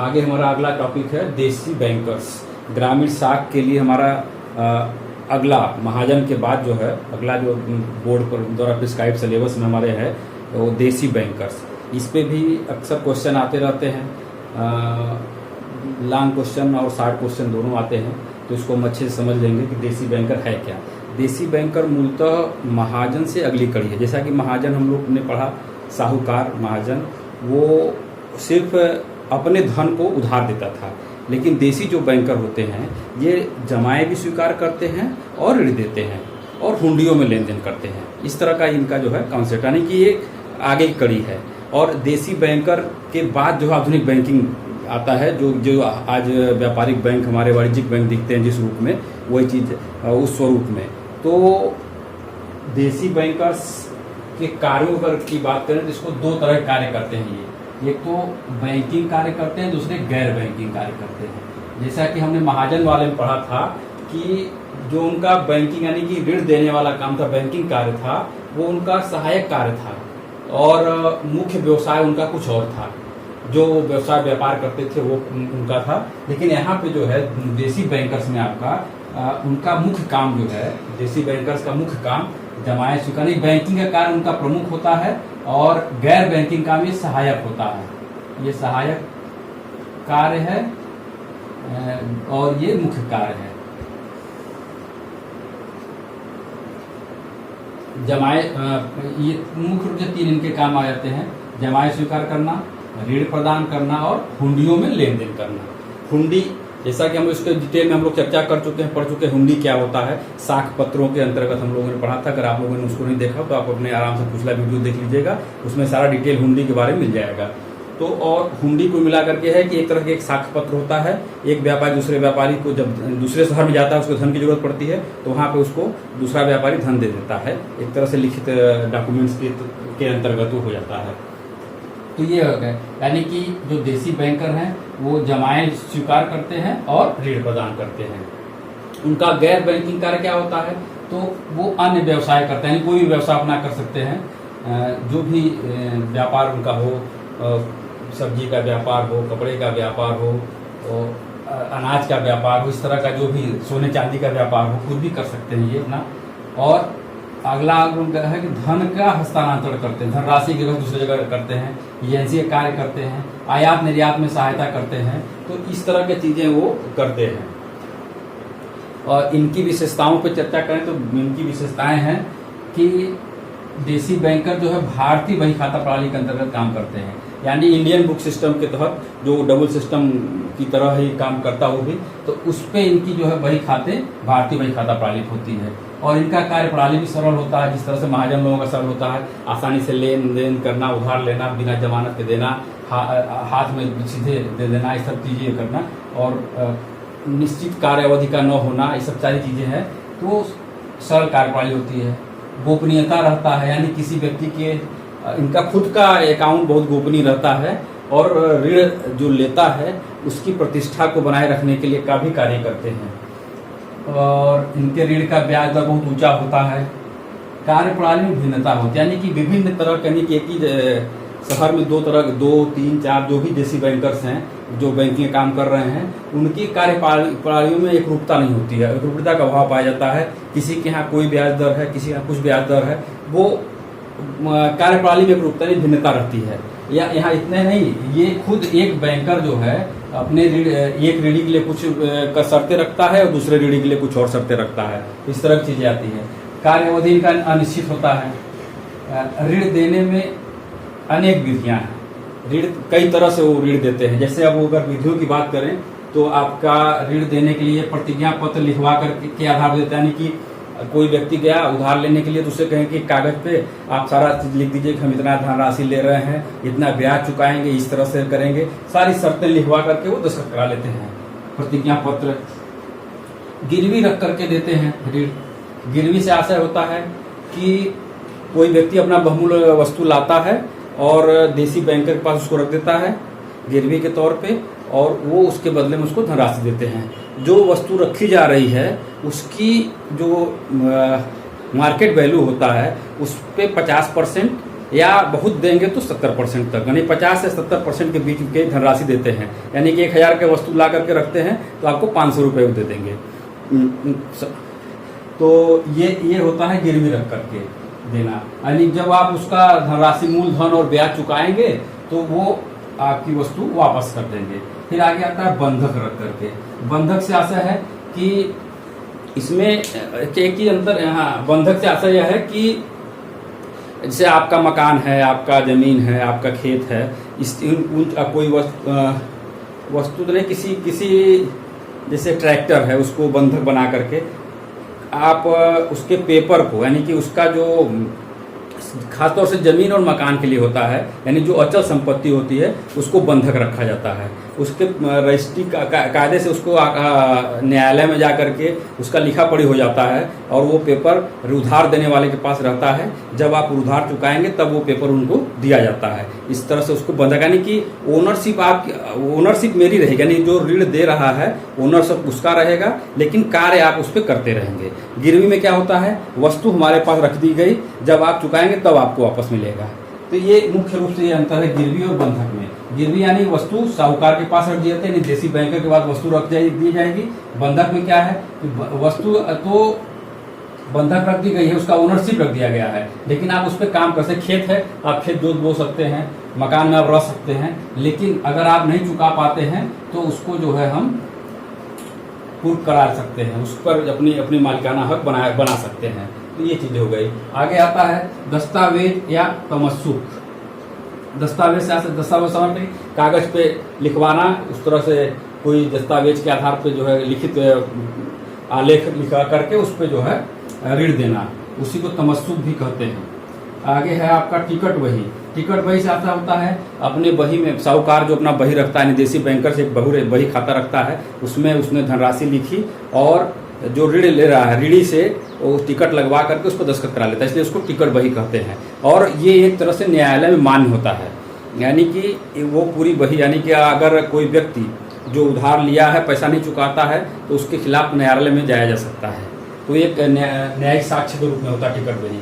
आगे हमारा अगला टॉपिक है देसी बैंकर्स। ग्रामीण साख के लिए हमारा अगला महाजन के बाद जो है अगला जो बोर्ड पर द्वारा प्रिस्क्राइब सिलेबस में हमारे है वो देसी बैंकर्स। इस पे भी अक्सर क्वेश्चन आते रहते हैं, लॉन्ग क्वेश्चन और शॉर्ट क्वेश्चन दोनों आते हैं, तो इसको हम अच्छे से समझ लेंगे कि देसी बैंकर है क्या। देसी बैंकर मूलतः महाजन से अगली कड़ी है। जैसा कि महाजन हम लोग ने पढ़ा, साहूकार महाजन वो सिर्फ अपने धन को उधार देता था, लेकिन देसी जो बैंकर होते हैं ये जमाए भी स्वीकार करते हैं और ऋण देते हैं और हुंडियों में लेन देन करते हैं। इस तरह का इनका जो है कॉन्सेप्ट, यानी कि ये आगे की कड़ी है। और देसी बैंकर के बाद जो आधुनिक बैंकिंग आता है, जो आज व्यापारिक बैंक हमारे वाणिज्यिक बैंक दिखते हैं जिस रूप में, वही चीज़ उस स्वरूप में। तो देसी बैंकर्स के कार्यों की बात करें तो इसको दो तरह के कार्य करते हैं ये। एक तो बैंकिंग कार्य करते हैं, दूसरे गैर बैंकिंग कार्य करते हैं। जैसा कि हमने महाजन वाले में पढ़ा था कि जो उनका बैंकिंग यानी कि ऋण देने वाला काम था, बैंकिंग कार्य था, वो उनका सहायक कार्य था और मुख्य व्यवसाय उनका कुछ और था। जो व्यवसाय व्यापार करते थे वो उनका था। लेकिन यहाँ पे जो है देसी बैंकर्स में आपका उनका मुख्य काम जो है, देसी बैंकर्स का मुख्य काम जमाए स्वीकार, बैंकिंग का कार्य उनका प्रमुख होता है और गैर बैंकिंग काम ये सहायक होता है। ये सहायक कार्य है और ये मुख्य कार्य है। जमाए ये मुख्य रूप से तीन इनके काम आ जाते हैं: जमाए स्वीकार करना, ऋण प्रदान करना और हुंडियों में लेन देन करना। हुंडी, जैसा कि हम इसके डिटेल में हम लोग चर्चा कर चुके हैं, पढ़ चुके हैं। हुंडी क्या होता है, साख पत्रों के अंतर्गत हम लोगों ने पढ़ा था। अगर आप लोगों ने उसको नहीं देखा तो आप अपने आराम से पिछला वीडियो देख लीजिएगा, उसमें सारा डिटेल हुंडी के बारे में मिल जाएगा। तो और हुंडी को मिला करके है कि एक तरह के एक साख पत्र होता है। एक व्यापारी दूसरे व्यापारी को जब दूसरे शहर में जाता है, उसको धन की जरूरत पड़ती है, तो वहाँ पे उसको दूसरा व्यापारी धन दे देता है। एक तरह से लिखित डॉक्यूमेंट्स के अंतर्गत वो हो जाता है। तो ये हो गया, यानी कि जो देसी बैंकर हैं वो जमाए स्वीकार करते हैं और ऋण प्रदान करते हैं। उनका गैर बैंकिंग कार्य क्या होता है, तो वो अन्य व्यवसाय करते हैं, कोई भी व्यवसाय अपना कर सकते हैं। जो भी व्यापार उनका हो, सब्जी का व्यापार हो, कपड़े का व्यापार हो, अनाज का व्यापार हो, इस तरह का जो भी सोने चांदी का व्यापार हो, खुद भी कर सकते हैं ये अपना। और अगला उनका है कि धन का हस्तांतरण करते हैं, धनराशि की दूसरी जगह करते हैं, एजेंसी कार्य करते हैं, आयात निर्यात में सहायता करते हैं। तो इस तरह की चीजें वो करते हैं। और इनकी विशेषताओं पर चर्चा करें तो इनकी विशेषताएं हैं कि देसी बैंकर जो है भारतीय बही खाता प्रणाली के अंतर्गत काम करते हैं, यानी इंडियन बुक सिस्टम के तहत जो डबल सिस्टम की तरह ही काम करता हो भी, तो उस पे इनकी जो है बही खाते भारतीय बही खाता प्रणाली होती है। और इनका कार्य प्रणाली भी सरल होता है, जिस तरह से महाजन लोगों का सरल होता है। आसानी से लेन देन करना, उधार लेना, बिना जमानत के देना, हाथ में सीधे दे देना, ये सब चीजें करना, और निश्चित कार्य अवधि का न होना, ये सब सारी चीजें हैं। तो सरल कार्य प्रणाली होती है। गोपनीयता रहता है, यानी किसी व्यक्ति के इनका खुद का अकाउंट बहुत गोपनीय रहता है। और ऋण जो लेता है उसकी प्रतिष्ठा को बनाए रखने के लिए का भी कार्य करते हैं। और इनके ऋण का ब्याज दर बहुत ऊंचा होता है। कार्य प्रणाली में भिन्नता होती है, यानी कि विभिन्न तरह के, यानी कि एक ही शहर में 2, 3, 4 जो भी देसी बैंकर्स हैं जो बैंकिंग काम कर रहे हैं, उनकी कार्य प्रणालियों में एक रूपता नहीं होती है, एक रूपता का अभाव पाया जाता है। किसी के यहाँ कोई ब्याज दर है, किसी के यहाँ कुछ ब्याज दर है, वो कार्य प्रणाली में एक रूपता नहीं, भिन्नता रहती है। या यहाँ इतने नहीं, ये खुद एक बैंकर जो है अपने ऋण, एक ऋणी के लिए कुछ शर्तें रखता है और दूसरे ऋणी के लिए कुछ और शर्तें रखता है। इस तरह की चीजें आती है। कार्य अवधि का अनिश्चित होता है। ऋण देने में अनेक विधियां हैं, ऋण कई तरह से वो ऋण देते हैं। जैसे अब अगर विधियों की बात करें तो आपका ऋण देने के लिए प्रतिज्ञा पत्र लिखवा कर के आधार पर देते हैं, यानी कि कोई व्यक्ति गया उधार लेने के लिए तो उससे कहें कि कागज पे आप सारा चीज लिख दीजिए कि हम इतना धनराशि ले रहे हैं, इतना ब्याज चुकाएंगे, इस तरह से करेंगे, सारी शर्तें लिखवा करके वो दस्तखत करा लेते हैं। प्रतिज्ञा पत्र गिरवी रख करके देते हैं ऋण। गिरवी से आशय होता है कि कोई व्यक्ति अपना बहुमूल्य वस्तु लाता है और देसी बैंकर के पास उसको रख देता है गिरवी के तौर पे, और वो उसके बदले में उसको धनराशि देते हैं। जो वस्तु रखी जा रही है उसकी जो मार्केट वैल्यू होता है उस पे 50% या बहुत देंगे तो 70% तक, यानी 50 से 70% के बीच के धनराशि देते हैं। यानी कि 1000 के वस्तु ला करके रखते हैं तो आपको 500 रुपये दे देंगे। तो ये होता है गिरवी रख करके देना। यानी जब आप उसका धनराशि मूलधन और ब्याज चुकाएंगे तो वो आपकी वस्तु वापस कर देंगे। फिर आगे आता है बंधक रख करके। बंधक से आशय है कि इसमें एक ही अंतर, हाँ, बंधक से आशय यह है कि जैसे आपका मकान है, आपका जमीन है, आपका खेत है, इस कोई वस्तु तो नहीं, किसी जैसे ट्रैक्टर है उसको बंधक बना करके आप उसके पेपर को, यानी कि उसका जो खासतौर से जमीन और मकान के लिए होता है, यानी जो अचल संपत्ति होती है उसको बंधक रखा जाता है। उसके रजिस्ट्री कायदे से उसको न्यायालय में जा करके उसका लिखा पढ़ी हो जाता है और वो पेपर उधार देने वाले के पास रहता है। जब आप उधार चुकाएंगे तब वो पेपर उनको दिया जाता है। इस तरह से उसको बंधक, यानी कि ओनरशिप मेरी रहेगी, यानी जो ऋण दे रहा है ओनरशिप उसका रहेगा, लेकिन कार्य आप उस पर करते रहेंगे। गिरवी में क्या होता है, वस्तु हमारे पास रख दी गई, जब आप चुकाएंगे तब आपको वापस मिलेगा। तो ये मुख्य रूप से ये अंतर है गिरवी और बंधक में। गिरवी यानी वस्तु साहूकार के पास रख दी जाती है, यानी देसी बैंकर के पास वस्तु दी जाएगी। बंधक में क्या है कि वस्तु तो बंधक रख दी गई है, उसका ओनरशिप रख दिया गया है, लेकिन आप उस पर काम कर सकते। खेत है, आप खेत जोत बो सकते हैं, मकान में आप रह सकते हैं, लेकिन अगर आप नहीं चुका पाते हैं तो उसको जो है हम पूर्व करा सकते हैं, उस पर अपनी मालिकाना हक बना सकते हैं। तो ये चीजें हो गई। आगे आता है दस्तावेज या तमस्सुक। दस्तावेज से दस्तावेज समझ में कागज पे लिखवाना, उस तरह से कोई दस्तावेज के आधार पे जो है लिखित आलेख लिखा करके उस पे जो है ऋण देना, उसी को तमस्सुक भी कहते हैं। आगे है आपका टिकट बही। टिकट बही से आता होता है अपने बही में साहूकार जो अपना बही रखता है, देसी बैंकर से एक बही खाता रखता है, उसमें उसने धनराशि लिखी और जो ऋण ले रहा है ऋणी से वो टिकट लगवा करके उस पर दस्तखत करा लेता है, इसलिए उसको टिकट बही कहते हैं। और ये एक तरह से न्यायालय में मान्य होता है, यानी कि वो पूरी बही, यानी कि अगर कोई व्यक्ति जो उधार लिया है पैसा नहीं चुकाता है तो उसके खिलाफ न्यायालय में जाया जा सकता है। तो एक न्यायिक साक्ष्य के रूप में होता है टिकट बही।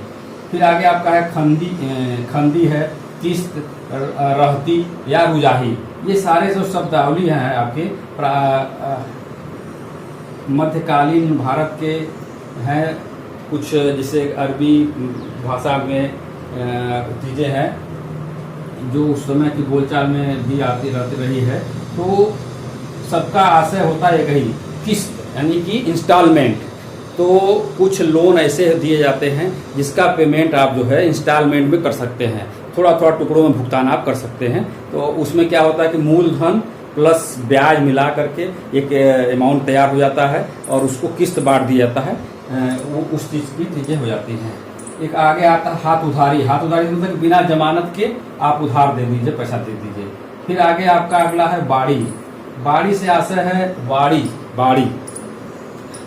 फिर आगे आपका है खंदी है, किस्त, रहती या रुजाही। ये सारे जो शब्दावली हैं आपके मध्यकालीन भारत के हैं, कुछ जैसे अरबी भाषा में चीज़ें हैं जो उस समय की बोलचाल में भी आती रहती रही है। तो सबका आशय होता है एक ही, किस्त यानी कि इंस्टॉलमेंट। तो कुछ लोन ऐसे दिए जाते हैं जिसका पेमेंट आप जो है इंस्टॉलमेंट में कर सकते हैं, थोड़ा थोड़ा टुकड़ों में भुगतान आप कर सकते हैं। तो उसमें क्या होता है कि मूलधन प्लस ब्याज मिला करके एक अमाउंट तैयार हो जाता है और उसको किस्त बांट दिया जाता है, वो उस चीज़ की चीज़ें हो जाती हैं। एक आगे आता है हाथ उधारी। हाथ उधारी मतलब बिना जमानत के आप उधार दे दीजिए, पैसा दे दीजिए। फिर आगे आपका अगला है बाड़ी। बाड़ी से आशय है बाड़ी।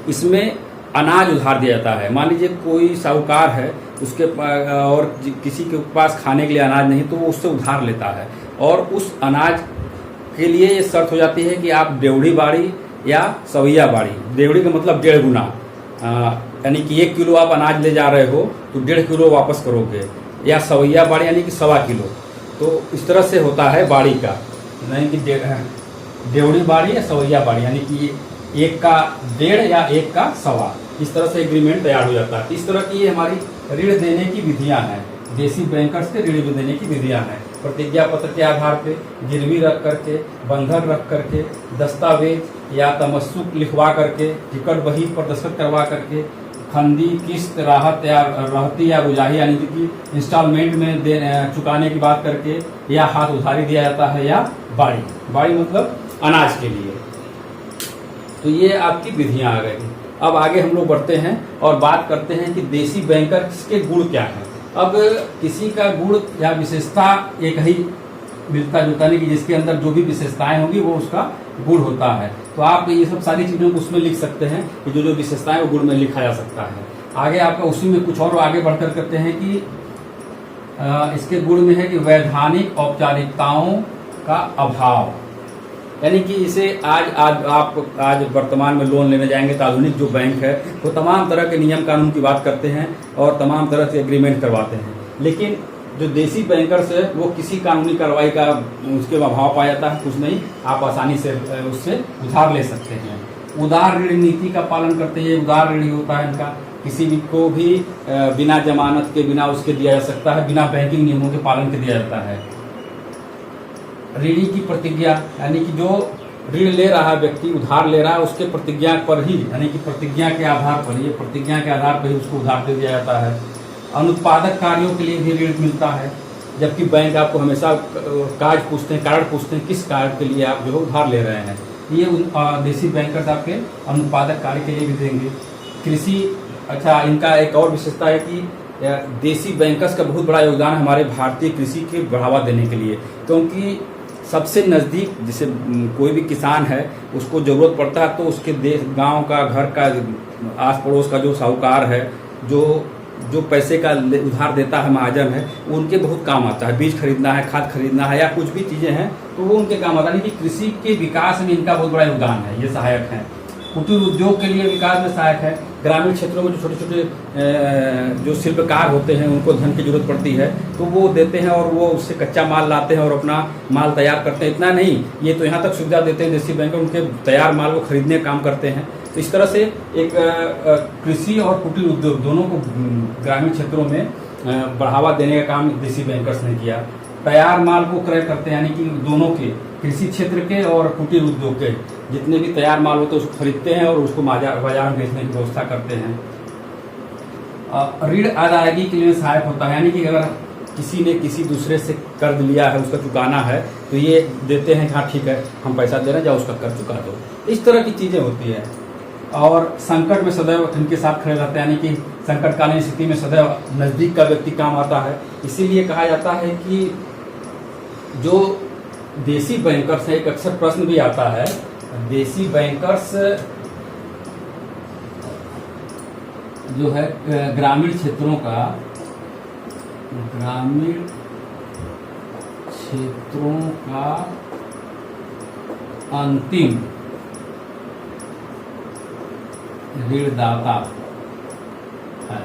इसमें अनाज उधार दिया जाता है। मान लीजिए कोई साहूकार है, उसके और किसी के पास खाने के लिए अनाज नहीं, तो वो उससे उधार लेता है और उस अनाज के लिए ये शर्त हो जाती है कि आप डेवढ़ी बाड़ी या सवैया बाड़ी। डेवढ़ी का मतलब 1.5 गुना, यानी कि 1 किलो आप अनाज ले जा रहे हो तो 1.5 किलो वापस करोगे, या सवैया बाड़ी यानी कि 1.25 किलो। तो इस तरह से होता है बाड़ी का, नहीं कि डेवढ़ी बाड़ी या सवैया बाड़ी, यानी कि 1 का 1.5 या 1 का 1.25, इस तरह से एग्रीमेंट तैयार हो जाता है। इस तरह की ये हमारी ऋण देने की विधियां हैं, देसी बैंकर्स के ऋण देने की विधियां हैं। प्रतिज्ञा पत्र के आधार पे, गिरवी रख करके, बंधक रख करके, दस्तावेज या तमस्सुक लिखवा करके, टिकट बही पर दस्तखत करवा करके, खंदी, किस्त, रहती या रुजाही यानी कि इंस्टॉलमेंट में चुकाने की बात करके, या हाथ उधारी दिया जाता है, या बाड़ी मतलब अनाज के लिए। तो ये आपकी विधियां आ गई। अब आगे हम लोग बढ़ते हैं और बात करते हैं कि देसी बैंकर्स के गुण क्या हैं। अब किसी का गुण या विशेषता एक ही मिलता जुलता नहीं, कि जिसके अंदर जो भी विशेषताएं होंगी वो उसका गुण होता है। तो आप ये सब सारी चीज़ों को उसमें लिख सकते हैं कि जो जो विशेषताएं वो गुण में लिखा जा सकता है। आगे आपका उसी में कुछ और आगे बढ़कर करते हैं कि इसके गुण में है कि वैधानिक औपचारिकताओं का अभाव, यानी कि इसे आज वर्तमान में लोन लेने जाएंगे तो आधुनिक जो बैंक है वो तमाम तरह के नियम कानून की बात करते हैं और तमाम तरह से एग्रीमेंट करवाते हैं, लेकिन जो देसी बैंकर्स है वो किसी कानूनी कार्रवाई का उसके अभाव पाया जाता है, कुछ नहीं, आप आसानी से उससे उधार ले सकते हैं। उदार ऋण नीति का पालन करते हैं, उदार ऋण होता है इनका, किसी भी को भी बिना जमानत के, बिना उसके दिया जा सकता है, बिना बैंकिंग नियमों के पालन के दिया जाता है। ऋणी की प्रतिज्ञा, यानी कि जो ऋण ले रहा है व्यक्ति, उधार ले रहा है, उसके प्रतिज्ञा पर ही, यानी कि प्रतिज्ञा के आधार पर, ये प्रतिज्ञा के आधार पर ही उसको उधार दे दिया जाता है। अनुत्पादक कार्यों के लिए भी ऋण मिलता है, जबकि बैंक आपको हमेशा कागज पूछते हैं, कारण पूछते हैं किस कार्य के लिए आप जो है उधार ले रहे हैं। ये देसी बैंकर्स आपके अनुत्पादक कार्य के लिए भी देंगे। कृषि, अच्छा, इनका एक और विशेषता है कि देसी बैंकर्स का बहुत बड़ा योगदान है हमारे भारतीय कृषि के बढ़ावा देने के लिए, क्योंकि सबसे नज़दीक जैसे कोई भी किसान है उसको ज़रूरत पड़ता है तो उसके गांव का, घर का, आस पड़ोस का जो साहूकार है, जो पैसे का उधार देता है, महाजन है, उनके बहुत काम आता है। बीज खरीदना है, खाद खरीदना है, या कुछ भी चीज़ें हैं तो वो उनके काम आता है। यानी कि कृषि के विकास में इनका बहुत बड़ा योगदान है, ये सहायक है। कुटीर उद्योग के लिए विकास में सहायक है। ग्रामीण क्षेत्रों में जो छोटे छोटे जो शिल्पकार होते हैं उनको धन की जरूरत पड़ती है तो वो देते हैं और वो उससे कच्चा माल लाते हैं और अपना माल तैयार करते हैं। इतना नहीं, ये तो यहाँ तक सुविधा देते हैं देसी बैंक, उनके तैयार माल को खरीदने का काम करते हैं। तो इस तरह से एक कृषि और कुटीर उद्योग दोनों को ग्रामीण क्षेत्रों में बढ़ावा देने का काम देसी बैंकर्स ने किया। तैयार माल को क्रय करते हैं, यानी कि दोनों के, कृषि क्षेत्र के और कुटीर उद्योग के जितने भी तैयार माल होते हैं उसको खरीदते हैं और उसको बाजार में बेचने की व्यवस्था करते हैं। ऋण अदायगी के लिए सहायक होता है, यानी कि अगर किसी ने किसी दूसरे से कर्ज लिया है, उसका चुकाना है, तो ये देते हैं कि हाँ ठीक है हम पैसा दे रहे हैं, जाओ उसका कर्ज चुका दो। इस तरह की चीज़ें होती है। और संकट में सदैव इनके साथ खड़े रहते हैं, यानी कि संकटकालीन स्थिति में सदैव नज़दीक का व्यक्ति काम आता है। इसीलिए कहा जाता है कि जो देसी बैंकर्स है, एक अक्सर प्रश्न भी आता है, देसी बैंकर्स जो है ग्रामीण क्षेत्रों का अंतिम ऋणदाता है।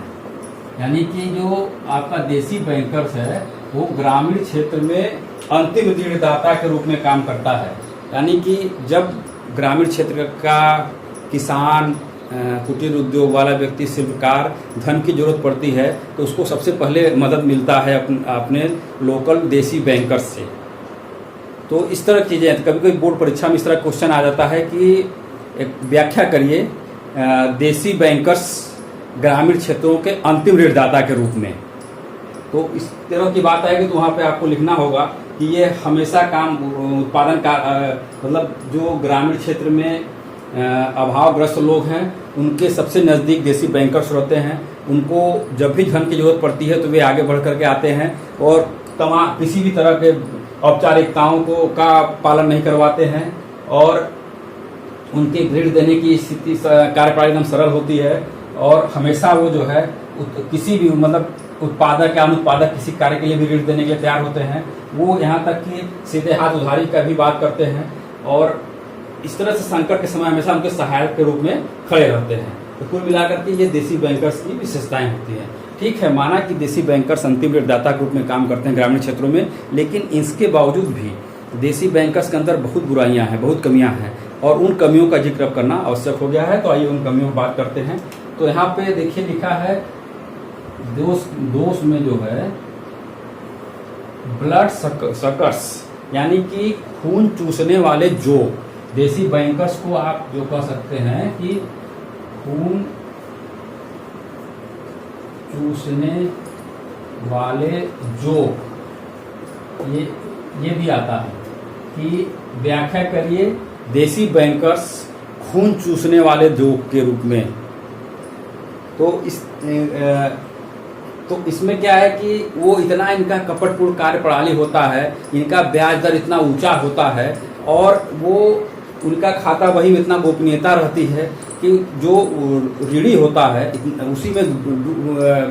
यानी कि जो आपका देसी बैंकर्स है वो ग्रामीण क्षेत्र में अंतिम ऋणदाता के रूप में काम करता है। यानी कि जब ग्रामीण क्षेत्र का किसान, कुटीर उद्योग वाला व्यक्ति, शिल्पकार धन की जरूरत पड़ती है तो उसको सबसे पहले मदद मिलता है अपने लोकल देसी बैंकर्स से। तो इस तरह की चीज़ें, कभी कभी बोर्ड परीक्षा में इस तरह क्वेश्चन आ जाता है कि एक व्याख्या करिए देसी बैंकर्स ग्रामीण क्षेत्रों के अंतिम ऋणदाता के रूप में। तो इस तरह की बात आएगी तो वहाँ पे आपको लिखना होगा कि ये हमेशा काम उत्पादन का मतलब जो ग्रामीण क्षेत्र में अभावग्रस्त लोग हैं उनके सबसे नज़दीक देसी बैंकर्स रहते हैं। उनको जब भी धन की जरूरत पड़ती है तो वे आगे बढ़ करके आते हैं और किसी भी तरह के औपचारिकताओं का पालन नहीं करवाते हैं और उनके ऋण देने की स्थिति कार्यप्रणाली एकदम सरल होती है और हमेशा वो जो है किसी भी मतलब उत्पादक या अनुत्पादक किसी कार्य के लिए भी ऋण देने के लिए तैयार होते हैं। वो यहाँ तक कि सीधे हाथ उधारी का भी बात करते हैं और इस तरह से संकट के समय हमेशा उनके सहायक के रूप में खड़े रहते हैं। तो कुल मिलाकर के ये देसी बैंकर्स की विशेषताएं होती हैं। ठीक है, माना कि देसी बैंकर्स अंतिम ऋणदाता के रूप में काम करते हैं ग्रामीण क्षेत्रों में, लेकिन इसके बावजूद भी देसी बैंकर्स के अंदर बहुत बुराइयां हैं, बहुत कमियां हैं और उन कमियों का जिक्र अब करना आवश्यक हो गया है। तो आइए उन कमियों की बात करते हैं। तो यहाँ पे देखिए लिखा है दोष में जो है ब्लड सकर्स, यानी कि खून चूसने वाले जो देसी बैंकर्स को आप जो कह सकते हैं कि खून चूसने वाले जो, ये भी आता है कि व्याख्या करिए देसी बैंकर्स खून चूसने वाले जो के रूप में। तो इसमें क्या है कि वो इतना इनका कपटपूर्ण कार्य प्रणाली होता है, इनका ब्याज दर इतना ऊंचा होता है और वो उनका खाता वही में इतना गोपनीयता रहती है कि जो ऋणी होता है उसी में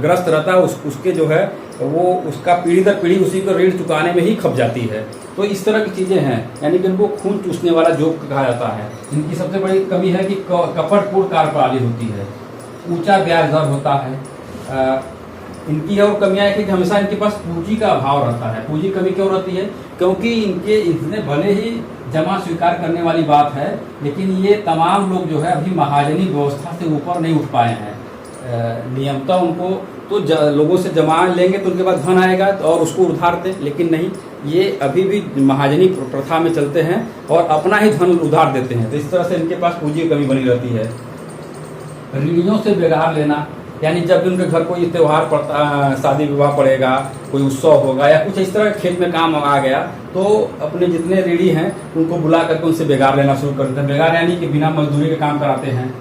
ग्रस्त रहता है, उसके जो है वो उसका पीढ़ी दर पीढ़ी उसी को ऋण चुकाने में ही खप जाती है। तो इस तरह की चीज़ें हैं, यानी कि इनको खून चूसने वाला जोक कहा जाता है। इनकी सबसे बड़ी कमी है कि कपटपूर्ण कार्य प्रणाली होती है, ऊंचा ब्याज दर होता है, इनकी और कमियां है कि हमेशा इनके पास पूंजी का अभाव रहता है। पूंजी कमी क्यों रहती है? क्योंकि इनके इसने भले ही जमा स्वीकार करने वाली बात है, लेकिन ये तमाम लोग जो है अभी महाजनी व्यवस्था से ऊपर नहीं उठ पाए हैं। नियमतः उनको तो लोगों से जमा लेंगे तो उनके पास धन आएगा और उसको उधार दें, लेकिन नहीं, ये अभी भी महाजनी प्रथा में चलते हैं और अपना ही धन उधार देते हैं। तो इस तरह से इनके पास पूंजी की कमी बनी रहती है। ऋणियों से बेगार लेना, यानी जब भी उनके घर कोई त्यौहार पड़ता, शादी विवाह पड़ेगा, कोई उत्सव होगा या कुछ इस तरह खेत में काम आ गया, तो अपने जितने ऋणी हैं उनको बुला करके उनसे बेगार लेना शुरू कर देते हैं। बेगार यानी कि बिना मजदूरी के काम कराते हैं।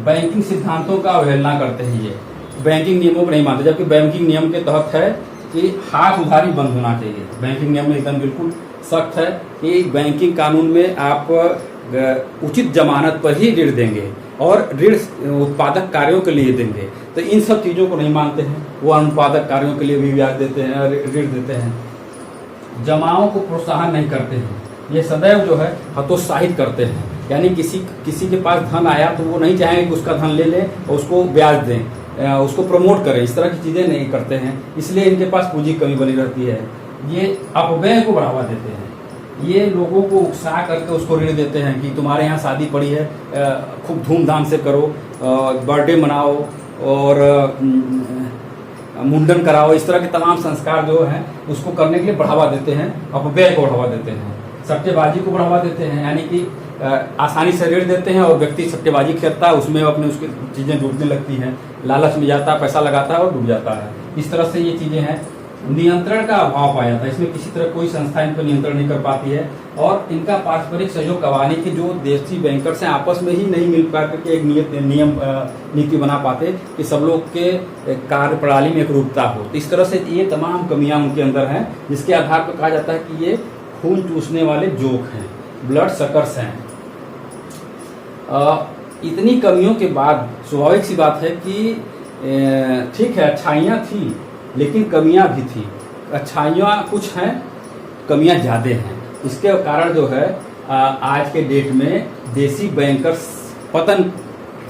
बैंकिंग सिद्धांतों का अवहेलना करते हैं। ये बैंकिंग नियमों को नहीं मानते, जबकि बैंकिंग नियम के तहत है कि हाथ उधारी बंद होना चाहिए। बैंकिंग नियम में एकदम बिल्कुल सख्त है कि बैंकिंग कानून में आप उचित जमानत पर ही ऋण देंगे और ऋण उत्पादक कार्यों के लिए देंगे। तो इन सब चीज़ों को नहीं मानते हैं। वो अनुत्पादक कार्यों के लिए भी ब्याज देते हैं, ऋण देते हैं। जमाओं को प्रोत्साहन नहीं करते हैं। ये सदैव जो है हतोत्साहित करते हैं, यानी किसी के पास धन आया तो वो नहीं चाहेंगे कि उसका धन ले लें और उसको ब्याज दें, उसको प्रमोट करें। इस तरह की चीज़ें नहीं करते हैं, इसलिए इनके पास पूंजी कमी बनी रहती है। ये अपव्यय को बढ़ावा देते हैं। ये लोगों को उकसा करके उसको ऋण देते हैं कि तुम्हारे यहाँ शादी पड़ी है, खूब धूमधाम से करो, बर्थडे मनाओ और मुंडन कराओ। इस तरह के तमाम संस्कार जो हैं उसको करने के लिए बढ़ावा देते हैं, अपव्यय को बढ़ावा देते हैं। सट्टेबाजी को बढ़ावा देते हैं, यानी कि आसानी से ऋण देते हैं और व्यक्ति सट्टेबाजी खेलता है, उसमें अपने उसकी चीज़ें डूबने लगती हैं, लालच में जाता है, पैसा लगाता है और डूब जाता है। इस तरह से ये चीज़ें हैं। नियंत्रण का अभाव पाया जाता है, इसमें किसी तरह कोई संस्था इन पर नियंत्रण नहीं कर पाती है और इनका पारस्परिक सहयोग करवाने की जो देशी बैंकर्स हैं आपस में ही नहीं मिल पा करके एक नीति बना पाते कि सब लोग के कार्य प्रणाली में एक रूपता हो। तो इस तरह से ये तमाम कमियां उनके अंदर हैं, जिसके आधार पर कहा जाता है कि ये खून चूसने वाले जोक हैं, ब्लड सकर्स हैं। इतनी कमियों के बाद स्वाभाविक सी बात है कि ठीक है, अच्छाइयाँ थी लेकिन कमियां भी थी। अच्छाइयाँ कुछ हैं, कमियां ज़्यादा हैं। इसके कारण जो है आज के डेट में देसी बैंकर्स पतन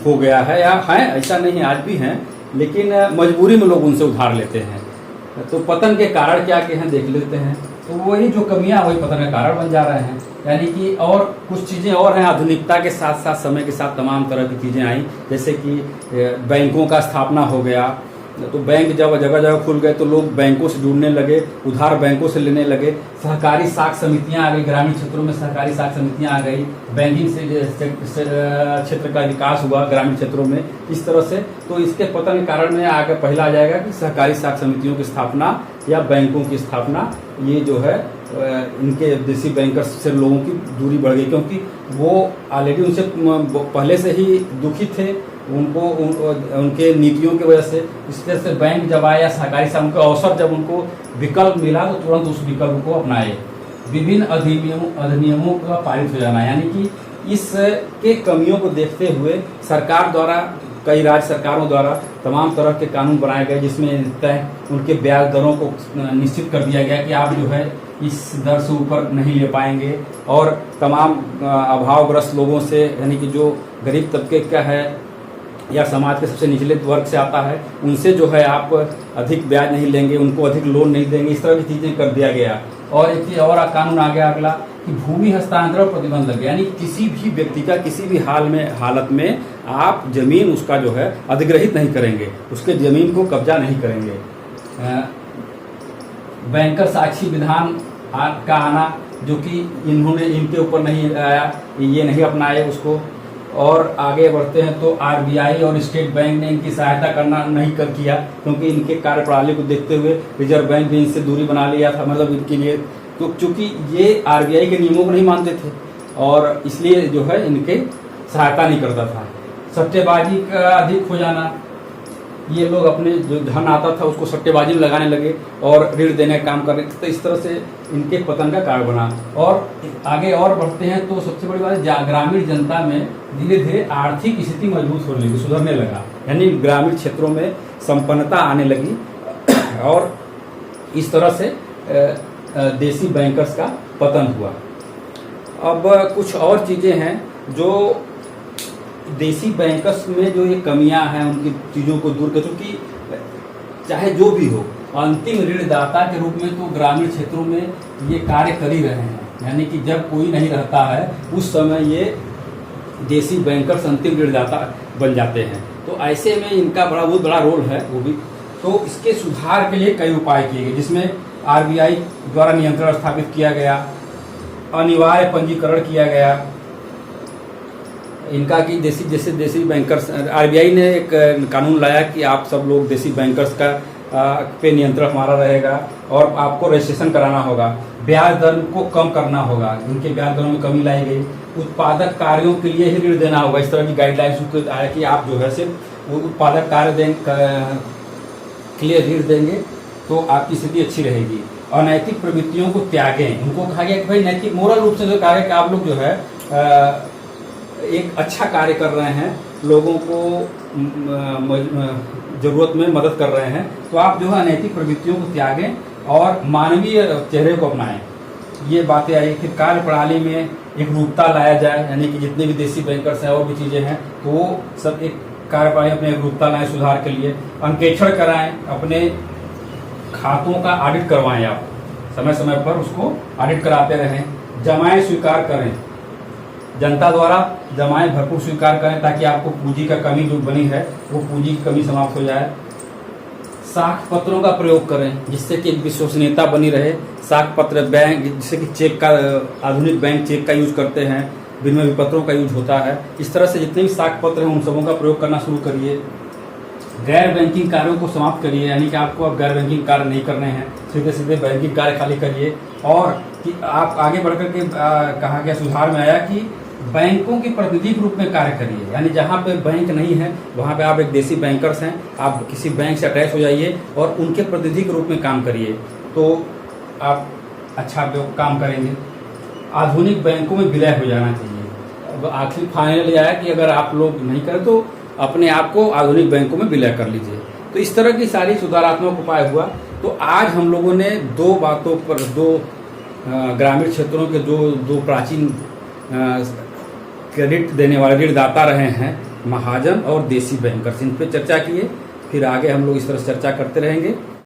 हो गया है, या हैं, ऐसा नहीं है, आज भी हैं, लेकिन मजबूरी में लोग उनसे उधार लेते हैं। तो पतन के कारण क्या क्या हैं देख लेते हैं। तो वही जो कमियां वही पतन का कारण बन जा रहे हैं। यानी कि और कुछ चीज़ें और हैं, आधुनिकता के साथ साथ समय के साथ तमाम तरह की चीज़ें आई, जैसे कि बैंकों का स्थापना हो गया। तो बैंक जब जगह जगह खुल गए तो लोग बैंकों से जुड़ने लगे, उधार बैंकों से लेने लगे। सहकारी साख समितियां आ गई, ग्रामीण क्षेत्रों में सहकारी साख समितियां आ गई। बैंकिंग से क्षेत्र का विकास हुआ ग्रामीण क्षेत्रों में। इस तरह से तो इसके पतन के कारण में आगे पहला आ जाएगा कि सहकारी साख समितियों की स्थापना या बैंकों की स्थापना। ये जो है इनके देसी बैंकर्स से लोगों की दूरी बढ़ गई, क्योंकि वो ऑलरेडी उनसे पहले से ही दुखी थे, उनके नीतियों की वजह से। इस तरह से बैंक जब आया, सहकारी साख, उनको अवसर जब उनको विकल्प मिला तो तुरंत उस विकल्प को अपनाए। विभिन्न अधिनियमों का पारित हो जाना, यानी कि इसके कमियों को देखते हुए सरकार द्वारा, कई राज्य सरकारों द्वारा तमाम तरह के कानून बनाए गए, जिसमें तय उनके ब्याज दरों को निश्चित कर दिया गया कि आप जो है इस दर से ऊपर नहीं ले पाएंगे। और तमाम अभावग्रस्त लोगों से, यानी कि जो गरीब तबके का है या समाज के सबसे निचले वर्ग से आता है, उनसे जो है आप अधिक ब्याज नहीं लेंगे, उनको अधिक लोन नहीं देंगे। इस तरह की चीज़ें कर दिया गया। और एक और कानून आ गया अगला कि भूमि हस्तांतरण प्रतिबंध लग गया, यानी किसी भी व्यक्ति का किसी भी हालत में आप जमीन उसका जो है अधिग्रहित नहीं करेंगे, उसके जमीन को कब्जा नहीं करेंगे। बैंकर साक्षी विधान का आना, जो कि इन्होंने इनके ऊपर नहीं आया, ये नहीं अपनाए उसको। और आगे बढ़ते हैं तो आरबीआई और स्टेट बैंक ने इनकी सहायता करना नहीं किया, क्योंकि इनके कार्यप्रणाली को देखते हुए रिजर्व बैंक भी इनसे दूरी बना लिया था। मतलब इनके लिए तो चूंकि ये आरबीआई के नियमों को नहीं मानते थे और इसलिए जो है इनके सहायता नहीं करता था। सट्टेबाजी का अधिक हो जाना, ये लोग अपने जो धन आता था उसको सट्टेबाजी में लगाने लगे और ऋण देने का काम कर रहे थे। तो इस तरह से इनके पतन का कारण बना। और आगे और बढ़ते हैं तो सबसे बड़ी बात है, ग्रामीण जनता में धीरे धीरे आर्थिक स्थिति मजबूत होने लगी, सुधरने लगा, यानी ग्रामीण क्षेत्रों में संपन्नता आने लगी। और इस तरह से देसी बैंकर्स का पतन हुआ। अब कुछ और चीज़ें हैं जो देसी बैंकर्स में जो ये कमियां हैं उनकी चीज़ों को दूर कर, चूँकि चाहे जो भी हो, अंतिम ऋणदाता के रूप में तो ग्रामीण क्षेत्रों में ये कार्य कर ही रहे हैं। यानी कि जब कोई नहीं रहता है उस समय ये देसी बैंकर्स अंतिम ऋणदाता बन जाते हैं। तो ऐसे में इनका बहुत बड़ा रोल है वो भी। तो इसके सुधार के लिए कई उपाय किए गए, जिसमें आरबीआई द्वारा नियंत्रण स्थापित किया गया, अनिवार्य पंजीकरण किया गया इनका कि देसी बैंकर्स, आरबीआई ने एक कानून लाया कि आप सब लोग देसी बैंकर्स का पे नियंत्रण हमारा रहेगा और आपको रजिस्ट्रेशन कराना होगा, ब्याज दर को कम करना होगा, उनके ब्याज दरों में कमी लाई गई, उत्पादक कार्यों के लिए ही ऋण देना होगा। इस तरह की गाइडलाइंस आया कि आप जो है सिर्फ उत्पादक कार्य के लिए ऋण देंगे तो आपकी स्थिति अच्छी रहेगी। अनैतिक प्रवृत्तियों को त्यागें, उनको कहा गया कि भाई नैतिक मोरल रूप से जो कहा गया कि आप लोग जो है एक अच्छा कार्य कर रहे हैं, लोगों को ज़रूरत में मदद कर रहे हैं, तो आप जो है अनैतिक प्रवृत्तियों को त्यागें और मानवीय चेहरे को अपनाएं। ये बातें आई। फिर कार्य प्रणाली में एक रूपता लाया जाए, यानी कि जितने भी देसी बैंकर्स हैं और भी चीज़ें हैं तो वो सब एक कार्य प्रणाली अपने एक रूपता लाएं सुधार के लिए। अंकेक्षण कराएं, अपने खातों का ऑडिट करवाएं, आप समय समय पर उसको ऑडिट कराते रहें। जमाएं स्वीकार करें, जनता द्वारा जमाएं भरपूर स्वीकार करें ताकि आपको पूंजी का कमी जो बनी है वो पूंजी की कमी समाप्त हो जाए। साख पत्रों का प्रयोग करें जिससे कि विश्वसनीयता बनी रहे। साख पत्र बैंक, जिससे कि चेक का, आधुनिक बैंक चेक का यूज करते हैं, विनिमय विपत्रों का यूज होता है। इस तरह से जितने भी साख पत्र हैं उन सबों का प्रयोग करना शुरू करिए। गैर बैंकिंग कार्यों को समाप्त करिए, यानी कि आपको अब गैर बैंकिंग कार्य नहीं करने हैं, सीधे सीधे बैंकिंग कार्य खाली करिए। और कि आप आगे बढ़कर के कहा गया, सुधार में आया कि बैंकों के प्रतिनिधि के रूप में कार्य करिए, यानी जहाँ पे बैंक नहीं है वहाँ पे आप एक देसी बैंकर्स हैं, आप किसी बैंक से अटैच हो जाइए और उनके प्रतिनिधि के रूप में काम करिए, तो आप अच्छा काम करेंगे। आधुनिक बैंकों में विलय हो जाना चाहिए। अब आखिर फाइनल यह है कि अगर आप लोग नहीं करें तो अपने आप को आधुनिक बैंकों में विलय कर लीजिए। तो इस तरह की सारी सुधारात्मक उपाय हुआ। तो आज हम लोगों ने दो बातों पर, दो ग्रामीण क्षेत्रों के दो प्राचीन क्रेडिट देने वाले ऋणदाता रहे हैं, महाजन और देसी बैंकर्स, इन पे चर्चा किए। फिर आगे हम लोग इस तरह से चर्चा करते रहेंगे।